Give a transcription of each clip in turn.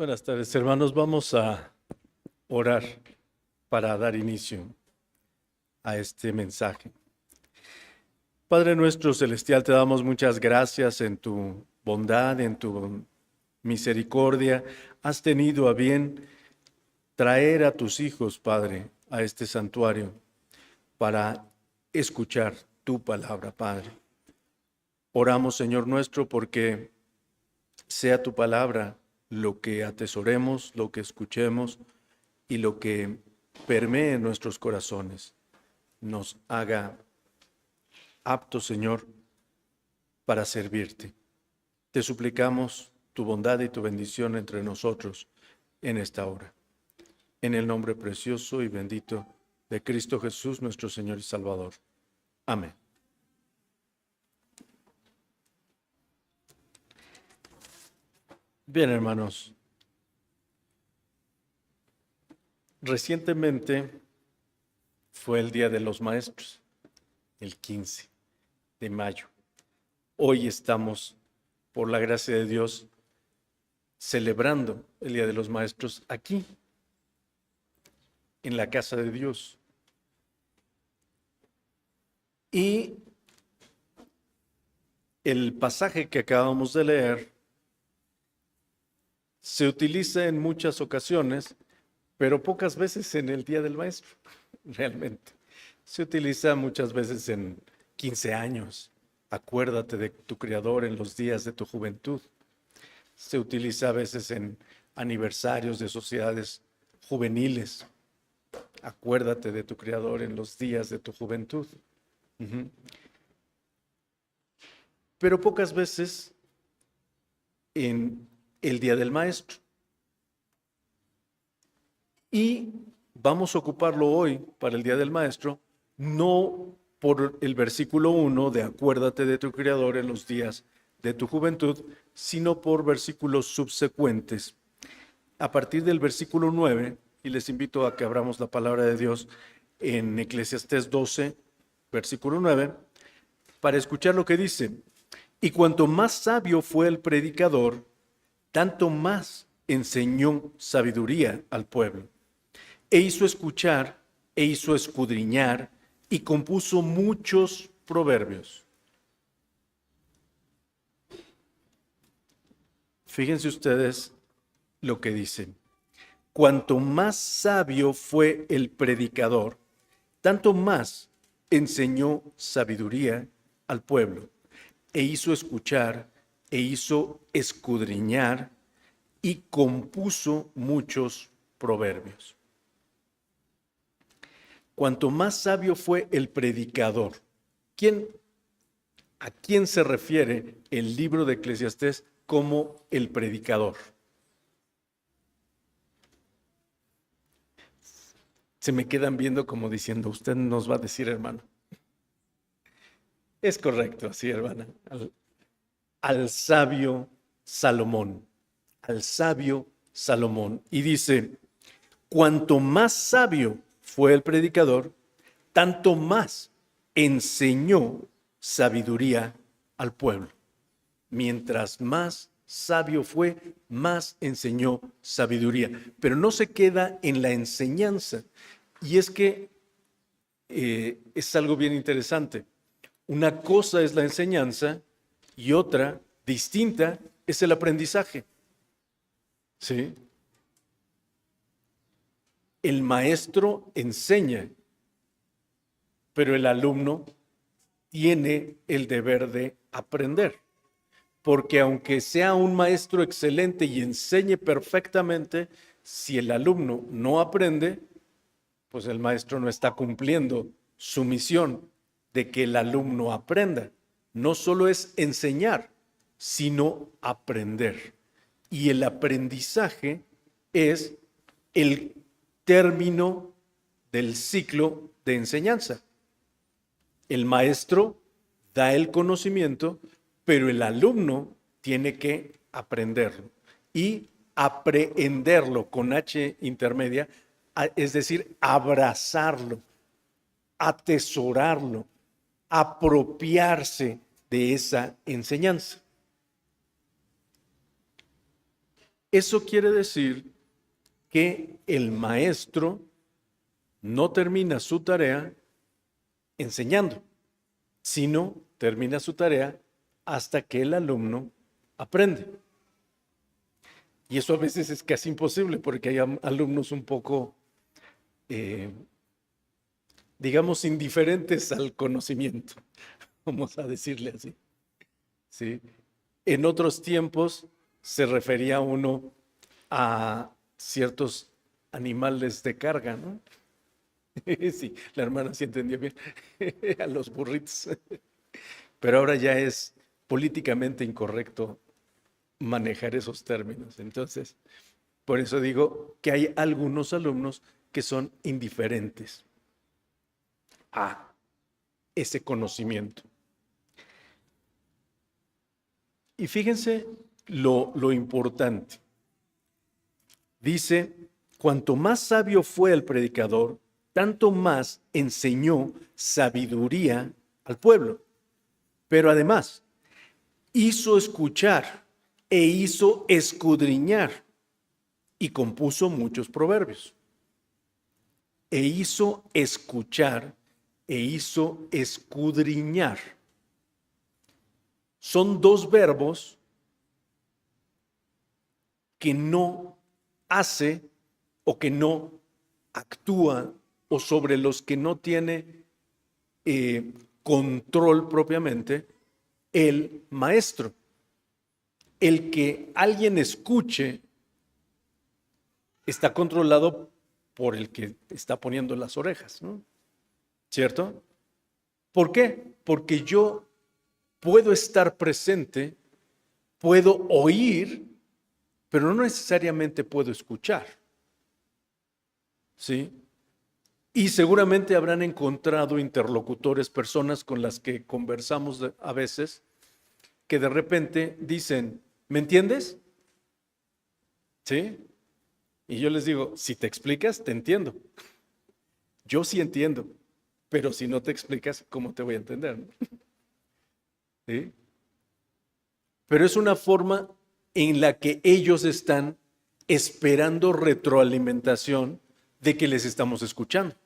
Buenas tardes, hermanos. Vamos a orar para dar inicio a este mensaje. Padre nuestro celestial, te damos muchas gracias en tu bondad, en tu misericordia. Has tenido a bien traer a tus hijos, Padre, a este santuario para escuchar tu palabra, Padre. Oramos, Señor nuestro, porque sea tu palabra lo que atesoremos, lo que escuchemos y lo que permee en nuestros corazones. Nos haga aptos, Señor, para servirte. Te suplicamos tu bondad y tu bendición entre nosotros en esta hora. En el nombre precioso y bendito de Cristo Jesús, nuestro Señor y Salvador. Amén. Bien, hermanos. Recientemente fue el Día de los Maestros, el 15 de mayo. Hoy estamos, por la gracia de Dios, celebrando el Día de los Maestros aquí, en la casa de Dios. Y el pasaje que acabamos de leer se utiliza en muchas ocasiones, pero pocas veces en el Día del Maestro, realmente. Se utiliza muchas veces en 15 años. Acuérdate de tu Creador en los días de tu juventud. Se utiliza a veces en aniversarios de sociedades juveniles. Acuérdate de tu Creador en los días de tu juventud. Pero pocas veces en el Día del Maestro. Y vamos a ocuparlo hoy para el Día del Maestro, no por el versículo 1 de acuérdate de tu Creador en los días de tu juventud, sino por versículos subsecuentes. A partir del versículo 9, y les invito a que abramos la palabra de Dios en Eclesiastés 12, versículo 9, para escuchar lo que dice. Y cuanto más sabio fue el predicador, tanto más enseñó sabiduría al pueblo. E hizo escuchar, e hizo escudriñar, y compuso muchos proverbios. Fíjense ustedes lo que dice. Cuanto más sabio fue el predicador, tanto más enseñó sabiduría al pueblo. E hizo escuchar, e hizo escudriñar, y compuso muchos proverbios. Cuanto más sabio fue el predicador. ¿A quién se refiere el libro de Eclesiastés como el predicador? Se me quedan viendo como diciendo, usted nos va a decir, hermano. Es correcto, así, hermana. Al sabio Salomón. Al sabio Salomón. Y dice, cuanto más sabio fue el predicador, tanto más enseñó sabiduría al pueblo. Mientras más sabio fue, más enseñó sabiduría. Pero no se queda en la enseñanza. Y es que es algo bien interesante. Una cosa es la enseñanza y otra, distinta, es el aprendizaje. ¿Sí? El maestro enseña, pero el alumno tiene el deber de aprender. Porque aunque sea un maestro excelente y enseñe perfectamente, si el alumno no aprende, pues el maestro no está cumpliendo su misión de que el alumno aprenda. No solo es enseñar, sino aprender. Y el aprendizaje es el término del ciclo de enseñanza. El maestro da el conocimiento, pero el alumno tiene que aprenderlo y aprehenderlo con H intermedia, es decir, abrazarlo, atesorarlo, apropiarse de esa enseñanza. Eso quiere decir que el maestro no termina su tarea enseñando, sino termina su tarea hasta que el alumno aprende. Y eso a veces es casi imposible porque hay alumnos un poco, digamos, indiferentes al conocimiento, vamos a decirle así. ¿Sí? En otros tiempos se refería uno a ciertos animales de carga, ¿no? Sí, la hermana sí entendía bien, a los burritos. Pero ahora ya es políticamente incorrecto manejar esos términos. Entonces, por eso digo que hay algunos alumnos que son indiferentes a ese conocimiento. Y fíjense lo importante. Dice, cuanto más sabio fue el predicador, tanto más enseñó sabiduría al pueblo. Pero además, hizo escuchar e hizo escudriñar y compuso muchos proverbios. E hizo escuchar e hizo escudriñar. Son dos verbos que no hace o que no actúa o sobre los que no tiene control propiamente el maestro. El que alguien escuche está controlado por el que está poniendo las orejas, ¿no? ¿Cierto? ¿Por qué? Porque yo puedo estar presente, puedo oír, pero no necesariamente puedo escuchar. ¿Sí? Y seguramente habrán encontrado interlocutores, personas con las que conversamos a veces, que de repente dicen, ¿me entiendes? ¿Sí? Y yo les digo, si te explicas, te entiendo. Yo sí entiendo, pero si no te explicas, ¿cómo te voy a entender? ¿Sí? Pero es una forma en la que ellos están esperando retroalimentación de que les estamos escuchando.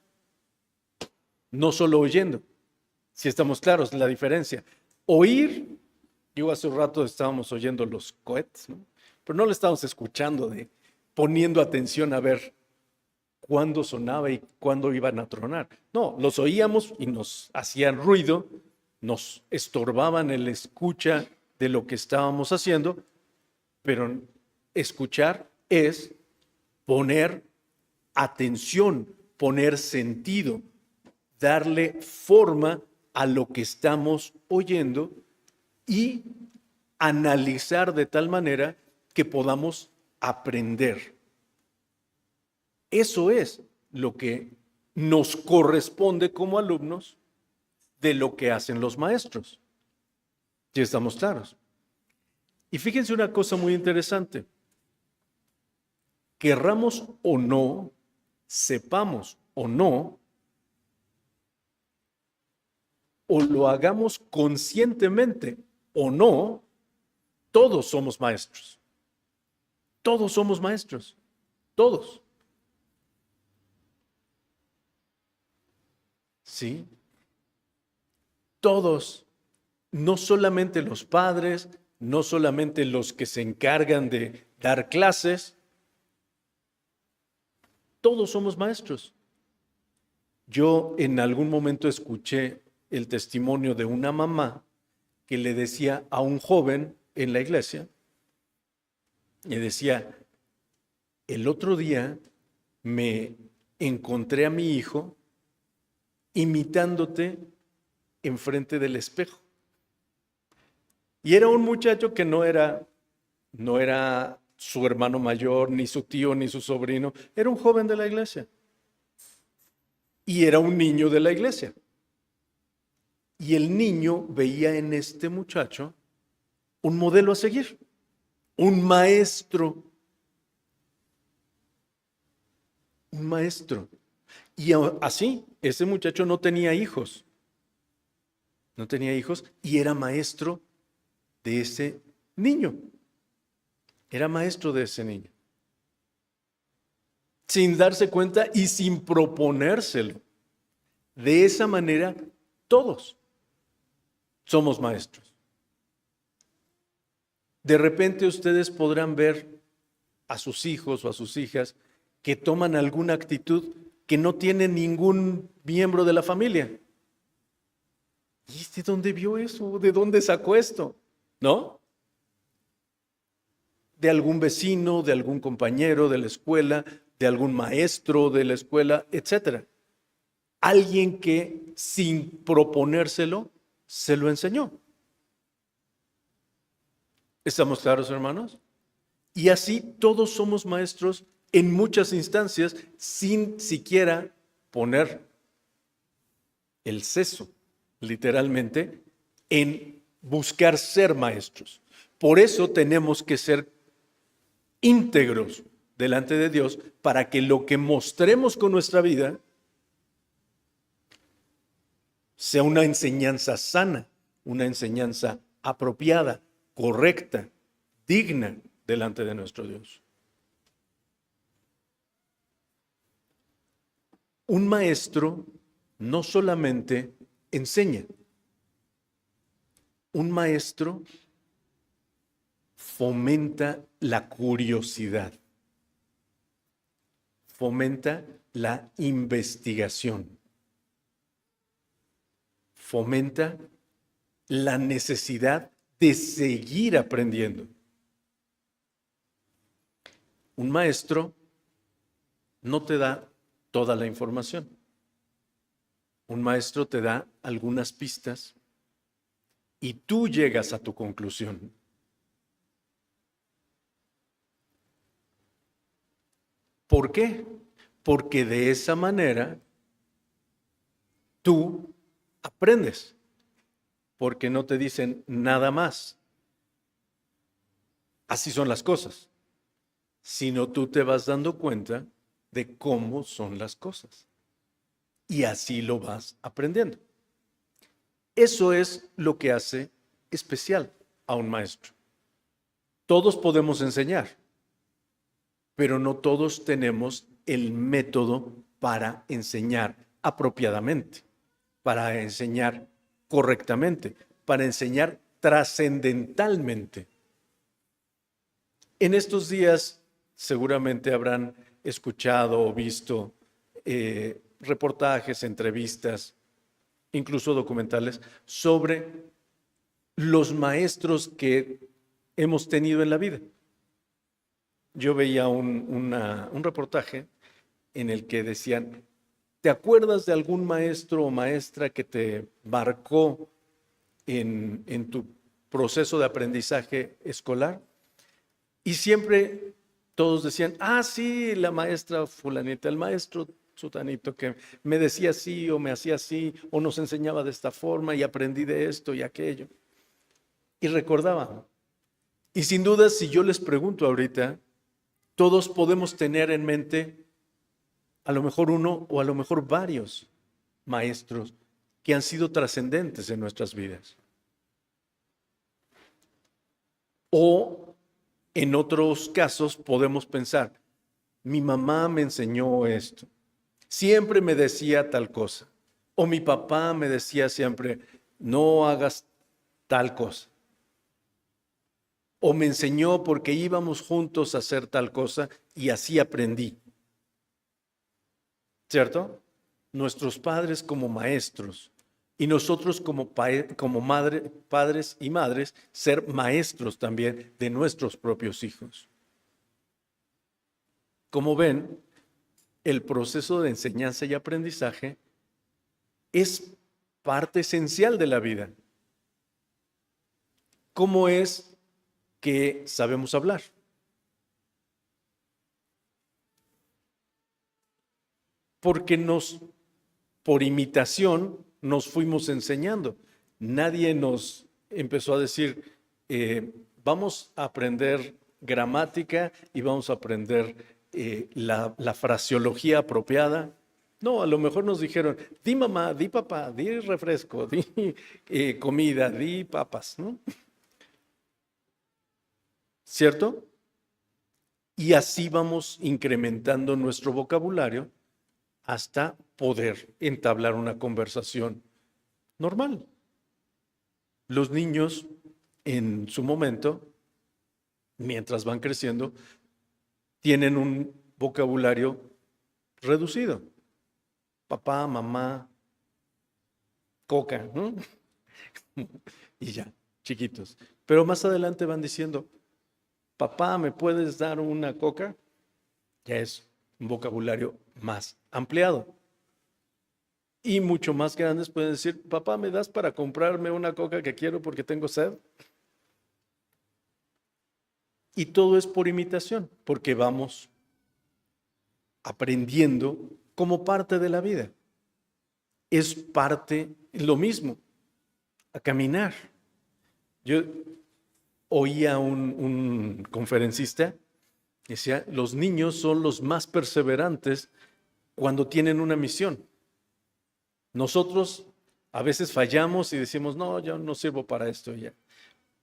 No solo oyendo. Si estamos claros, la diferencia. Oír, yo hace un rato estábamos oyendo los cohetes, ¿no? Pero no lo estábamos escuchando, poniendo atención a ver cuándo sonaba y cuándo iban a tronar. No, los oíamos y nos hacían ruido, nos estorbaban el escucha de lo que estábamos haciendo, pero escuchar es poner atención, poner sentido, darle forma a lo que estamos oyendo y analizar de tal manera que podamos aprender. Eso es lo que nos corresponde como alumnos de lo que hacen los maestros. ¿Sí estamos claros? Y fíjense una cosa muy interesante. Querramos o no, sepamos o no, o lo hagamos conscientemente o no, todos somos maestros. Todos somos maestros. Todos. ¿Sí? Todos. No solamente los padres, no solamente los que se encargan de dar clases. Todos somos maestros. Yo en algún momento escuché el testimonio de una mamá que le decía a un joven en la iglesia, le decía, el otro día me encontré a mi hijo imitándote enfrente del espejo. Y era un muchacho que no era su hermano mayor, ni su tío, ni su sobrino, era un joven de la iglesia. Y era un niño de la iglesia. Y el niño veía en este muchacho un modelo a seguir, un maestro. Un maestro. Y así, ese muchacho no tenía hijos. No tenía hijos y era maestro de ese niño. era maestro de ese niño. Sin darse cuenta y sin proponérselo. De esa manera, todos somos maestros. De repente ustedes podrán ver a sus hijos o a sus hijas que toman alguna actitud que no tiene ningún miembro de la familia. ¿Y de dónde vio eso? ¿De dónde sacó esto? ¿No? De algún vecino, de algún compañero de la escuela, de algún maestro de la escuela, etc. Alguien que sin proponérselo, se lo enseñó. ¿Estamos claros, hermanos? Y así todos somos maestros en muchas instancias sin siquiera poner el seso, literalmente, en buscar ser maestros. Por eso tenemos que ser íntegros delante de Dios para que lo que mostremos con nuestra vida sea una enseñanza sana, una enseñanza apropiada, correcta, digna delante de nuestro Dios. Un maestro no solamente enseña, un maestro fomenta la curiosidad, fomenta la investigación, fomenta la necesidad de seguir aprendiendo. Un maestro no te da toda la información. Un maestro te da algunas pistas y tú llegas a tu conclusión. ¿Por qué? Porque de esa manera tú aprendes, porque no te dicen nada más. Así son las cosas, sino tú te vas dando cuenta de cómo son las cosas y así lo vas aprendiendo. Eso es lo que hace especial a un maestro. Todos podemos enseñar, pero no todos tenemos el método para enseñar apropiadamente, para enseñar correctamente, para enseñar trascendentalmente. En estos días seguramente habrán escuchado o visto reportajes, entrevistas, incluso documentales, sobre los maestros que hemos tenido en la vida. Yo veía un reportaje en el que decían, ¿te acuerdas de algún maestro o maestra que te marcó en tu proceso de aprendizaje escolar? Y siempre todos decían, sí, la maestra fulanita, el maestro sutanito que me decía así o me hacía así o nos enseñaba de esta forma y aprendí de esto y aquello. Y recordaban. Y sin duda, si yo les pregunto ahorita, todos podemos tener en mente a lo mejor uno o a lo mejor varios maestros que han sido trascendentes en nuestras vidas. O en otros casos podemos pensar, mi mamá me enseñó esto, siempre me decía tal cosa, o mi papá me decía siempre, no hagas tal cosa. O me enseñó porque íbamos juntos a hacer tal cosa y así aprendí. ¿Cierto? Nuestros padres como maestros y nosotros como padres y madres ser maestros también de nuestros propios hijos. Como ven, el proceso de enseñanza y aprendizaje es parte esencial de la vida. ¿Cómo es que sabemos hablar? Porque por imitación, nos fuimos enseñando. Nadie nos empezó a decir, vamos a aprender gramática y vamos a aprender la fraseología apropiada. No, a lo mejor nos dijeron, di mamá, di papá, di refresco, di comida, di papas, ¿no? ¿Cierto? Y así vamos incrementando nuestro vocabulario hasta poder entablar una conversación normal. Los niños en su momento, mientras van creciendo, tienen un vocabulario reducido. Papá, mamá, coca, ¿no? Y ya, chiquitos. Pero más adelante van diciendo, papá, ¿me puedes dar una coca? Ya es un vocabulario más ampliado. Y mucho más grandes pueden decir, papá, ¿me das para comprarme una coca que quiero porque tengo sed? Y todo es por imitación, porque vamos aprendiendo como parte de la vida. Es parte, lo mismo, a caminar. Yo oía un conferencista que decía, los niños son los más perseverantes cuando tienen una misión. Nosotros a veces fallamos y decimos, no, yo no sirvo para esto ya.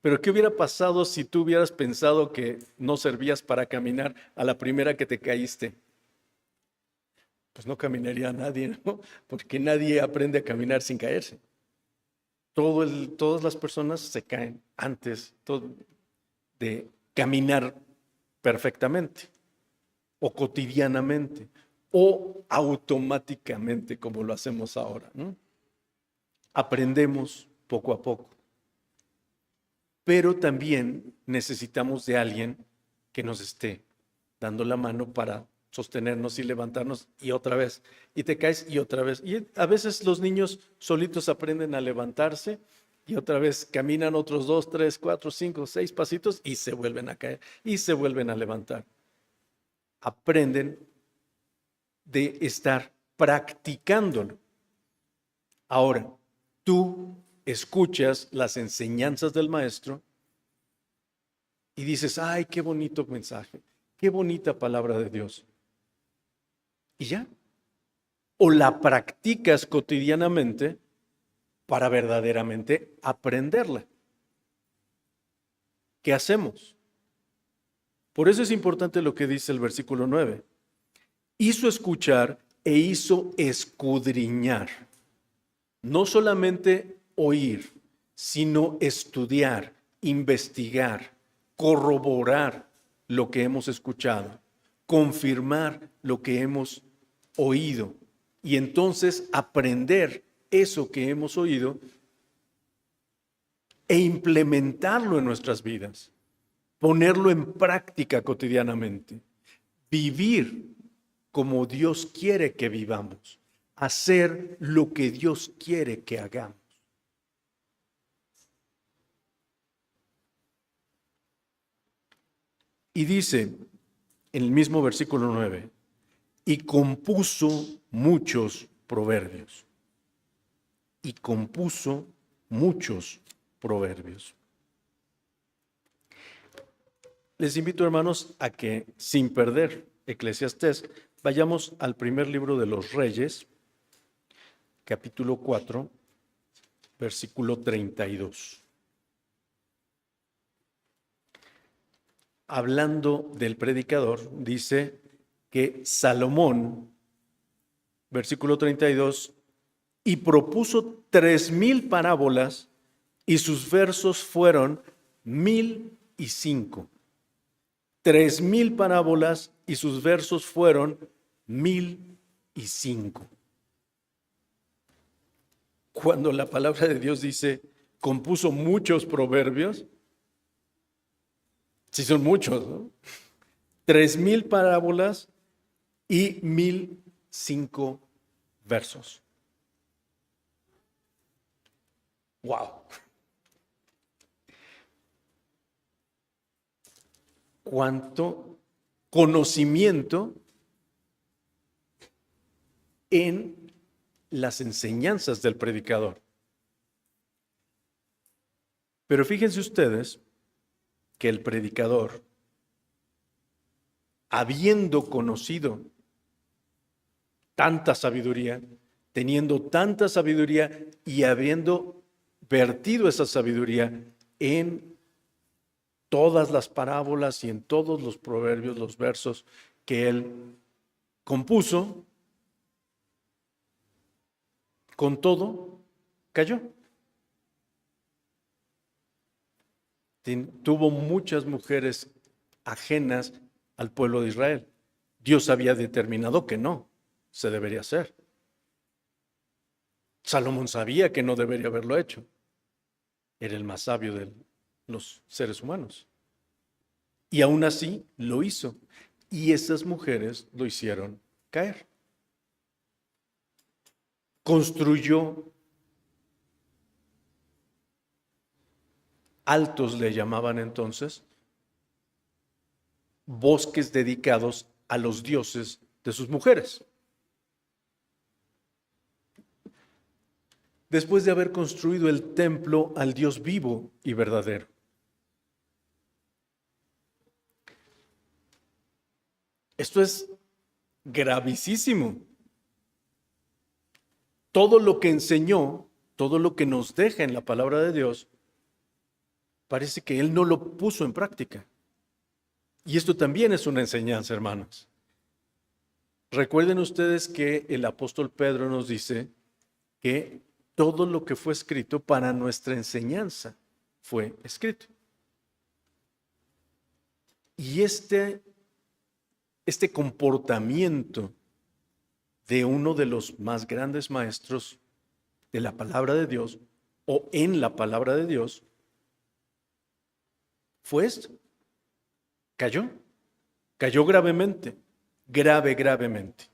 Pero ¿qué hubiera pasado si tú hubieras pensado que no servías para caminar a la primera que te caíste? Pues no caminaría nadie, ¿no? Porque nadie aprende a caminar sin caerse. Todas las personas se caen antes de caminar perfectamente, o cotidianamente, o automáticamente, como lo hacemos ahora, ¿no? Aprendemos poco a poco. Pero también necesitamos de alguien que nos esté dando la mano para sostenernos y levantarnos y otra vez, y te caes y otra vez. Y a veces los niños solitos aprenden a levantarse y otra vez caminan otros 2, 3, 4, 5, 6 pasitos y se vuelven a caer y se vuelven a levantar. Aprenden de estar practicándolo. Ahora, tú escuchas las enseñanzas del maestro y dices, ay, qué bonito mensaje, qué bonita palabra de Dios. Y ya. O la practicas cotidianamente para verdaderamente aprenderla. ¿Qué hacemos? Por eso es importante lo que dice el versículo 9. Hizo escuchar e hizo escudriñar. No solamente oír, sino estudiar, investigar, corroborar lo que hemos escuchado, confirmar lo que hemos oído y entonces aprender eso que hemos oído e implementarlo en nuestras vidas, ponerlo en práctica cotidianamente, vivir como Dios quiere que vivamos, hacer lo que Dios quiere que hagamos. Y dice en el mismo versículo 9, y compuso muchos proverbios. Y compuso muchos proverbios. Les invito, hermanos, a que sin perder Eclesiastés, vayamos al primer libro de los Reyes, capítulo 4, versículo 32. Hablando del predicador, dice que Salomón, versículo 32, y propuso 3,000 parábolas y sus versos fueron 1,005. 3,000 parábolas y sus versos fueron 1,005. Cuando la palabra de Dios dice, compuso muchos proverbios, sí son muchos, ¿no? 3,000 parábolas y 1,005 versos. ¡Wow! Cuánto conocimiento en las enseñanzas del predicador. Pero fíjense ustedes que el predicador, habiendo conocido tanta sabiduría, teniendo tanta sabiduría y habiendo vertido esa sabiduría en todas las parábolas y en todos los proverbios, los versos que él compuso, con todo, cayó. Tuvo muchas mujeres ajenas al pueblo de Israel. Dios había determinado que no se debería hacer. Salomón sabía que no debería haberlo hecho. Era el más sabio de los seres humanos. Y aún así lo hizo. Y esas mujeres lo hicieron caer. Construyó altos, le llamaban entonces, bosques dedicados a los dioses de sus mujeres. Después de haber construido el templo al Dios vivo y verdadero. Esto es gravísimo. Todo lo que enseñó, todo lo que nos deja en la palabra de Dios, parece que él no lo puso en práctica. Y esto también es una enseñanza, hermanos. Recuerden ustedes que el apóstol Pedro nos dice que todo lo que fue escrito para nuestra enseñanza fue escrito. Y este comportamiento de uno de los más grandes maestros de la palabra de Dios o en la palabra de Dios fue esto. Cayó gravemente, gravemente.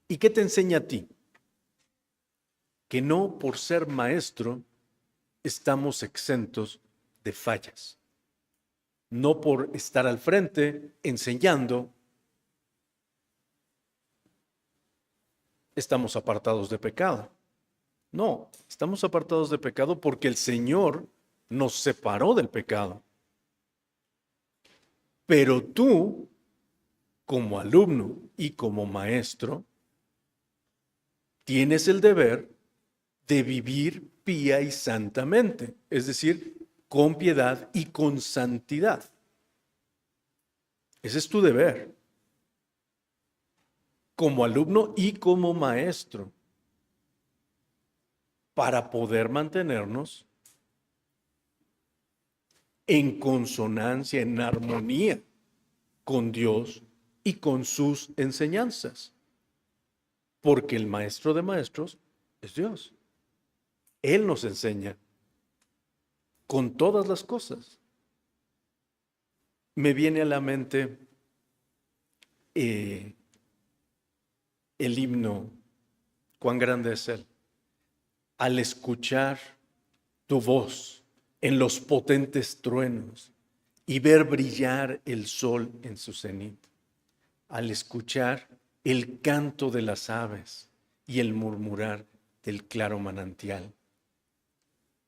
¿Y qué te enseña a ti? Que no por ser maestro estamos exentos de fallas. No por estar al frente enseñando estamos apartados de pecado. No, estamos apartados de pecado porque el Señor nos separó del pecado. Pero tú, como alumno y como maestro, tienes el deber de vivir pía y santamente, es decir, con piedad y con santidad. Ese es tu deber, como alumno y como maestro, para poder mantenernos en consonancia, en armonía con Dios y con sus enseñanzas. Porque el maestro de maestros es Dios. Él nos enseña con todas las cosas. Me viene a la mente el himno, cuán grande es Él. Al escuchar tu voz en los potentes truenos y ver brillar el sol en su cenit, al escuchar el canto de las aves y el murmurar del claro manantial.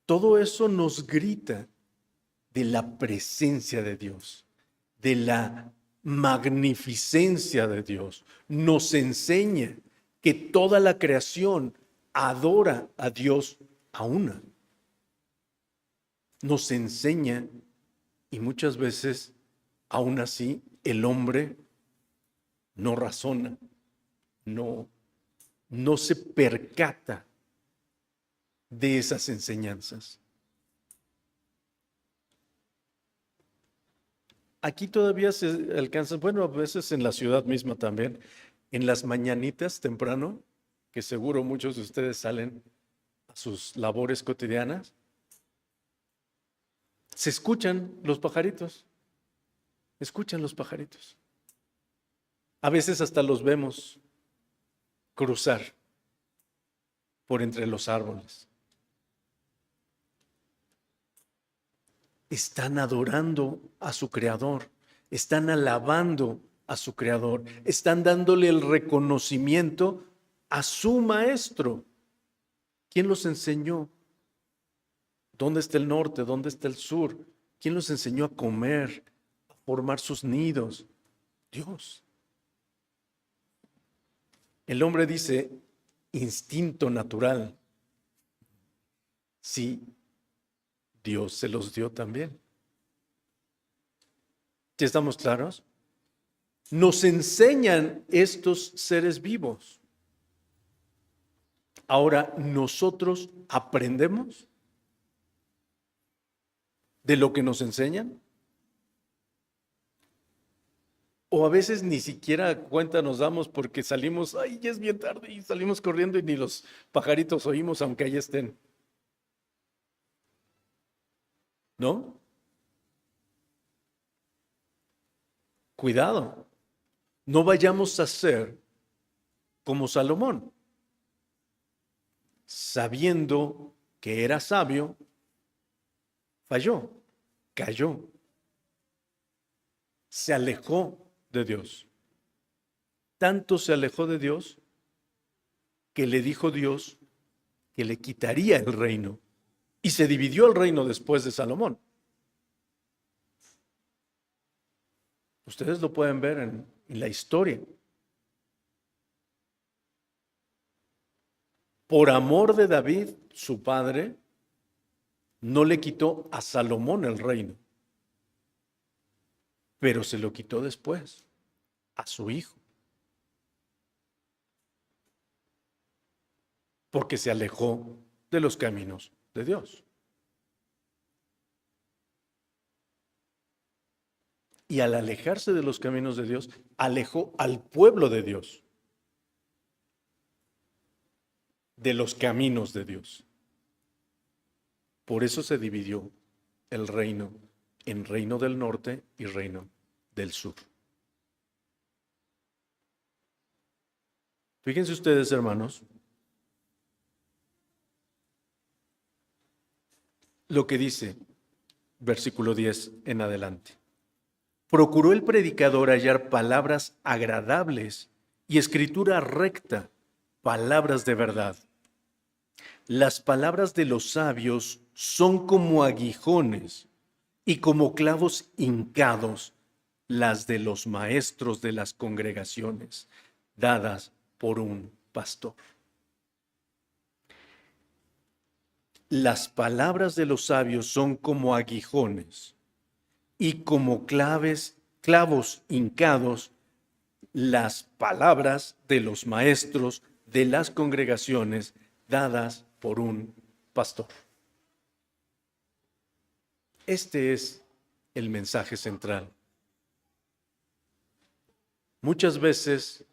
Todo eso nos grita de la presencia de Dios, de la magnificencia de Dios. Nos enseña que toda la creación adora a Dios a una. Nos enseña, y muchas veces, aún así, el hombre no razona, no se percata de esas enseñanzas. Aquí todavía se alcanza, bueno, a veces en la ciudad misma también, en las mañanitas temprano, que seguro muchos de ustedes salen a sus labores cotidianas, se escuchan los pajaritos, A veces hasta los vemos cruzar por entre los árboles. Están adorando a su Creador, están alabando a su Creador, están dándole el reconocimiento a su Maestro. ¿Quién los enseñó? ¿Dónde está el norte? ¿Dónde está el sur? ¿Quién los enseñó a comer, a formar sus nidos? Dios. El hombre dice instinto natural. Sí, Dios se los dio también. ¿Sí estamos claros? Nos enseñan estos seres vivos. Ahora, ¿nosotros aprendemos de lo que nos enseñan? O a veces ni siquiera cuenta nos damos porque salimos, ay, ya es bien tarde y salimos corriendo y ni los pajaritos oímos aunque ahí estén. ¿No? Cuidado, no vayamos a ser como Salomón, sabiendo que era sabio, falló, cayó, se alejó de Dios. Tanto se alejó de Dios que le dijo Dios que le quitaría el reino y se dividió el reino después de Salomón. Ustedes lo pueden ver en la historia. Por amor de David, su padre, no le quitó a Salomón el reino, pero se lo quitó después a su hijo, porque se alejó de los caminos de Dios. Y al alejarse de los caminos de Dios, alejó al pueblo de Dios de los caminos de Dios. Por eso se dividió el reino en reino del norte y reino del sur. Fíjense ustedes, hermanos, lo que dice versículo 10 en adelante. Procuró el predicador hallar palabras agradables y escritura recta, palabras de verdad. Las palabras de los sabios son como aguijones y como clavos hincados las de los maestros de las congregaciones, dadas por un pastor. Las palabras de los sabios son como aguijones y como clavos hincados las palabras de los maestros de las congregaciones dadas por un pastor. Este es el mensaje central. Muchas veces,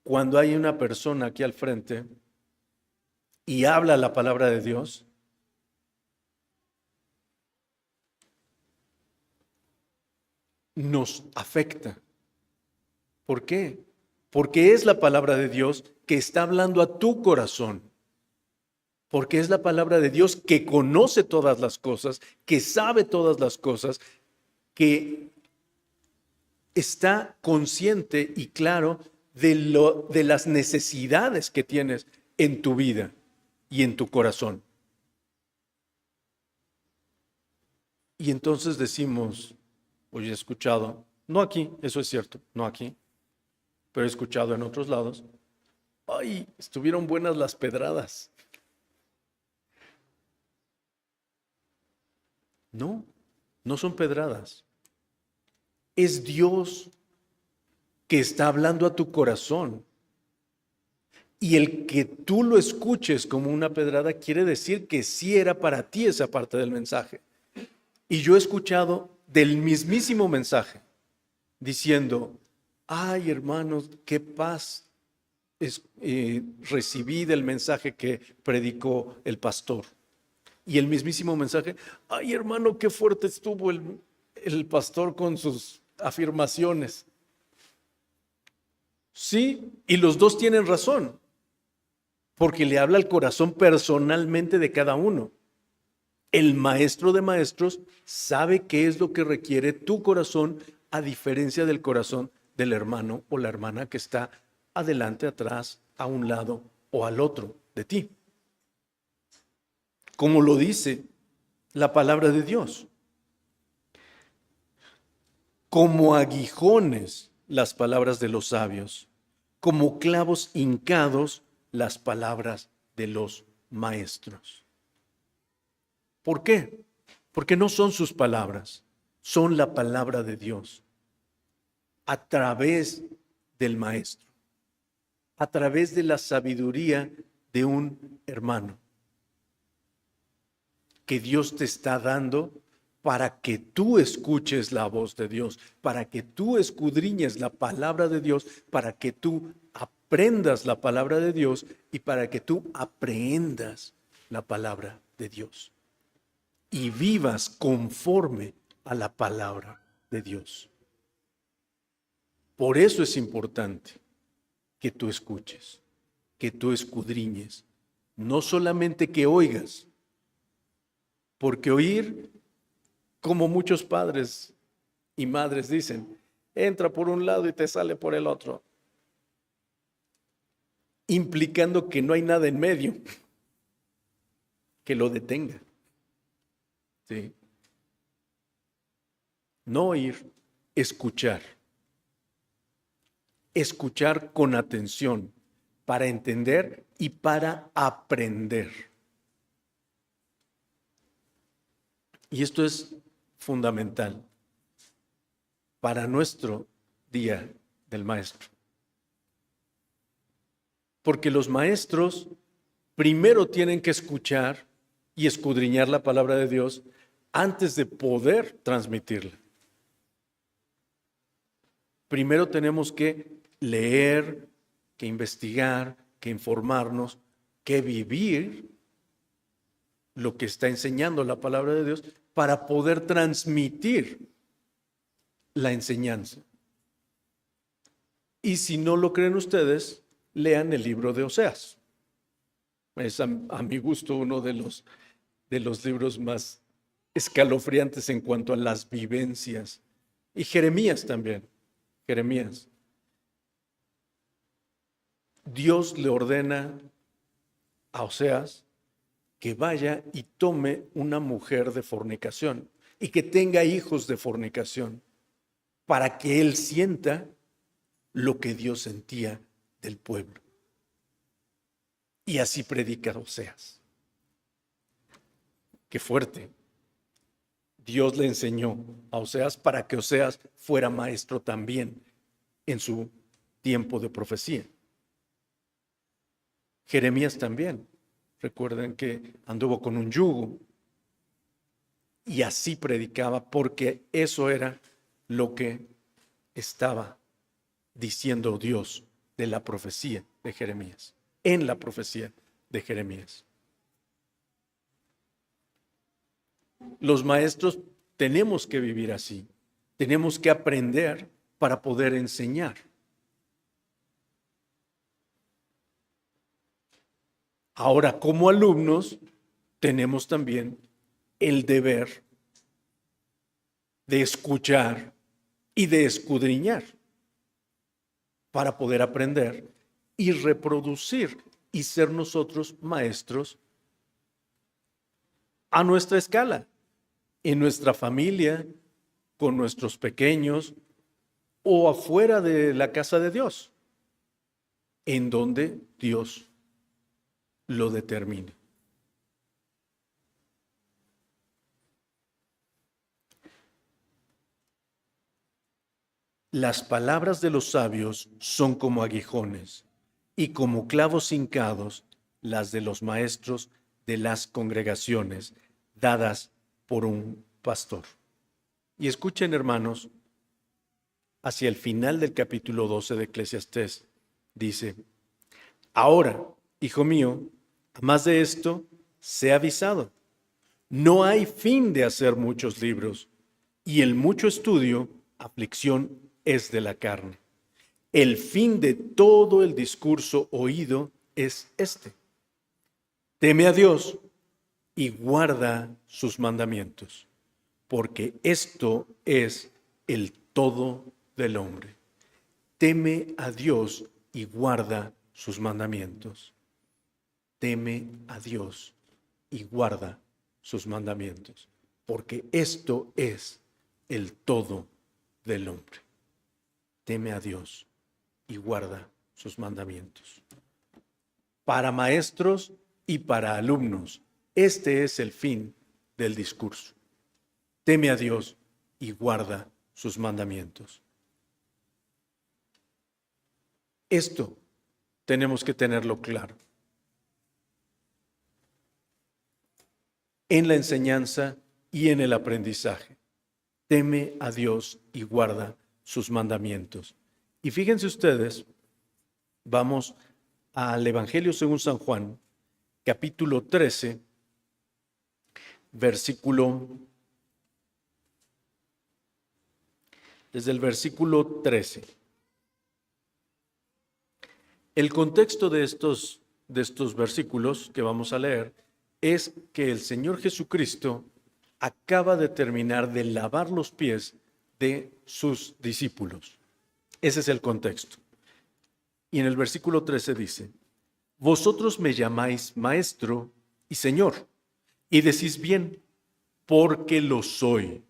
cuando hay una persona aquí al frente y habla la palabra de Dios, nos afecta. ¿Por qué? Porque es la palabra de Dios que está hablando a tu corazón. Porque es la palabra de Dios que conoce todas las cosas, que sabe todas las cosas, que está consciente y claro de las necesidades que tienes en tu vida y en tu corazón. Y entonces decimos, oye, he escuchado, no aquí, eso es cierto, no aquí, pero he escuchado en otros lados, ay, estuvieron buenas las pedradas. No, no son pedradas. Es Dios que está hablando a tu corazón. Y el que tú lo escuches como una pedrada quiere decir que sí era para ti esa parte del mensaje. Y yo he escuchado del mismísimo mensaje diciendo, ay hermanos, qué paz recibí del mensaje que predicó el pastor. Y el mismísimo mensaje, ay hermano, qué fuerte estuvo el pastor con sus afirmaciones. Sí, y los dos tienen razón, porque le habla al corazón personalmente de cada uno. El maestro de maestros sabe qué es lo que requiere tu corazón, a diferencia del corazón del hermano o la hermana que está adelante, atrás, a un lado o al otro de ti. Como lo dice la palabra de Dios. Como aguijones las palabras de los sabios, como clavos hincados las palabras de los maestros. ¿Por qué? Porque no son sus palabras, son la palabra de Dios a través del maestro, a través de la sabiduría de un hermano que Dios te está dando para que tú escuches la voz de Dios, para que tú escudriñes la palabra de Dios, para que tú aprendas la palabra de Dios y para que tú aprehendas la palabra de Dios y vivas conforme a la palabra de Dios. Por eso es importante que tú escuches, que tú escudriñes, no solamente que oigas, porque oír, como muchos padres y madres dicen, entra por un lado y te sale por el otro, implicando que no hay nada en medio que lo detenga. ¿Sí? No oír, escuchar. Escuchar con atención para entender y para aprender. Y esto es fundamental para nuestro día del maestro. Porque los maestros primero tienen que escuchar y escudriñar la palabra de Dios antes de poder transmitirla. Primero tenemos que leer, que investigar, que informarnos, que vivir lo que está enseñando la palabra de Dios para poder transmitir la enseñanza. Y si no lo creen ustedes, lean el libro de Oseas. Es a mi gusto uno de los libros más escalofriantes en cuanto a las vivencias. Y Jeremías también. Jeremías. Dios le ordena a Oseas que vaya y tome una mujer de fornicación y que tenga hijos de fornicación para que él sienta lo que Dios sentía del pueblo. Y así predica Oseas. Qué fuerte. Dios le enseñó a Oseas para que Oseas fuera maestro también en su tiempo de profecía. Jeremías también. Recuerden que anduvo con un yugo y así predicaba porque eso era lo que estaba diciendo Dios de la profecía de Jeremías, en la profecía de Jeremías. Los maestros tenemos que vivir así, tenemos que aprender para poder enseñar. Ahora, como alumnos, tenemos también el deber de escuchar y de escudriñar para poder aprender y reproducir y ser nosotros maestros a nuestra escala, en nuestra familia, con nuestros pequeños o afuera de la casa de Dios, en donde Dios lo determine. Las palabras de los sabios son como aguijones y como clavos hincados las de los maestros de las congregaciones dadas por un pastor. Y escuchen, hermanos, hacia el final del capítulo 12 de Eclesiastés, dice: ahora, hijo mío, a más de esto, sé avisado. No hay fin de hacer muchos libros, y el mucho estudio, aflicción es de la carne. El fin de todo el discurso oído es este: teme a Dios y guarda sus mandamientos, porque esto es el todo del hombre. Teme a Dios y guarda sus mandamientos. Teme a Dios y guarda sus mandamientos, porque esto es el todo del hombre. Teme a Dios y guarda sus mandamientos. Para maestros y para alumnos, este es el fin del discurso. Teme a Dios y guarda sus mandamientos. Esto tenemos que tenerlo claro. En la enseñanza y en el aprendizaje. Teme a Dios y guarda sus mandamientos. Y fíjense ustedes, vamos al Evangelio según San Juan, capítulo 13, desde el versículo 13. El contexto de estos versículos que vamos a leer es que el Señor Jesucristo acaba de terminar de lavar los pies de sus discípulos. Ese es el contexto. Y en el versículo 13 dice: vosotros me llamáis maestro y señor, y decís bien, porque lo soy.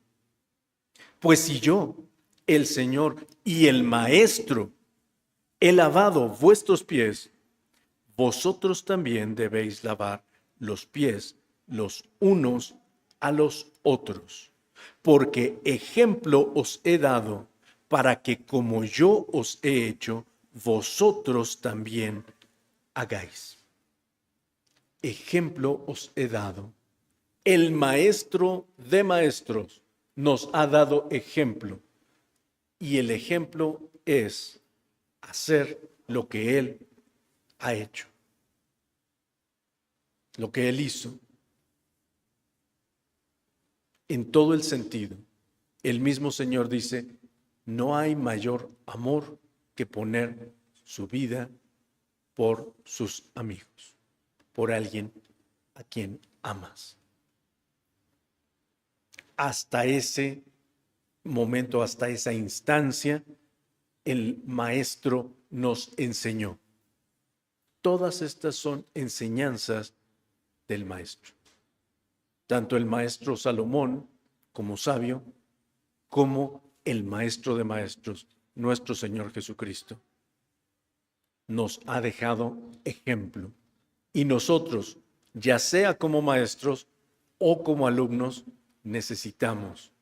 Pues si yo, el Señor y el maestro, he lavado vuestros pies, vosotros también debéis lavar los pies los unos a los otros, porque ejemplo os he dado para que como yo os he hecho, vosotros también hagáis. Ejemplo os he dado. El maestro de maestros nos ha dado ejemplo, y el ejemplo es hacer lo que Él ha hecho, lo que Él hizo. En todo el sentido, el mismo Señor dice: no hay mayor amor que poner su vida por sus amigos, por alguien a quien amas. Hasta ese momento, hasta esa instancia, el Maestro nos enseñó. Todas estas son enseñanzas del Maestro. Tanto el Maestro Salomón, como sabio, como el Maestro de Maestros, nuestro Señor Jesucristo, nos ha dejado ejemplo. Y nosotros, ya sea como maestros o como alumnos, necesitamos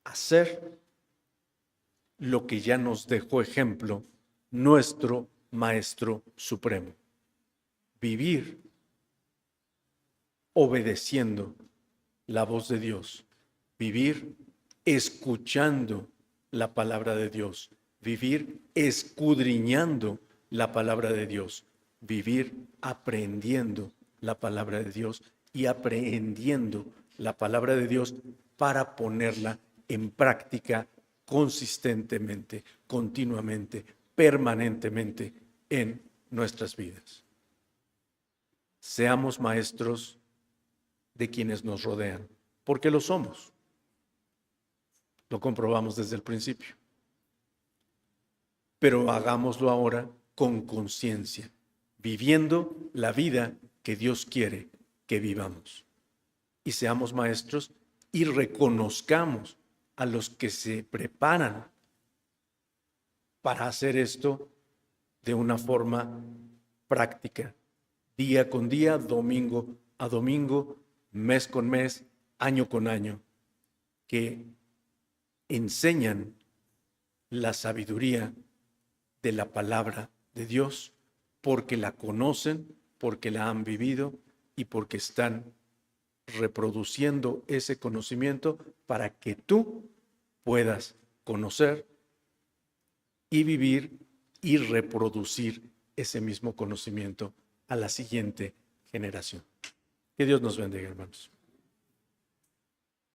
hacer lo que ya nos dejó ejemplo nuestro Maestro Supremo. Vivir obedeciendo la voz de Dios, vivir escuchando la palabra de Dios, vivir escudriñando la palabra de Dios, vivir aprendiendo la palabra de Dios y aprehendiendo la palabra de Dios para ponerla en práctica consistentemente, continuamente, permanentemente en nuestras vidas. Seamos maestros de quienes nos rodean, porque lo somos. Lo comprobamos desde el principio. Pero hagámoslo ahora con conciencia, viviendo la vida que Dios quiere que vivamos. Y seamos maestros y reconozcamos a los que se preparan para hacer esto de una forma práctica, día con día, domingo a domingo, mes con mes, año con año, que enseñan la sabiduría de la palabra de Dios porque la conocen, porque la han vivido y porque están reproduciendo ese conocimiento para que tú puedas conocer y vivir y reproducir ese mismo conocimiento a la siguiente generación. Que Dios nos bendiga, hermanos.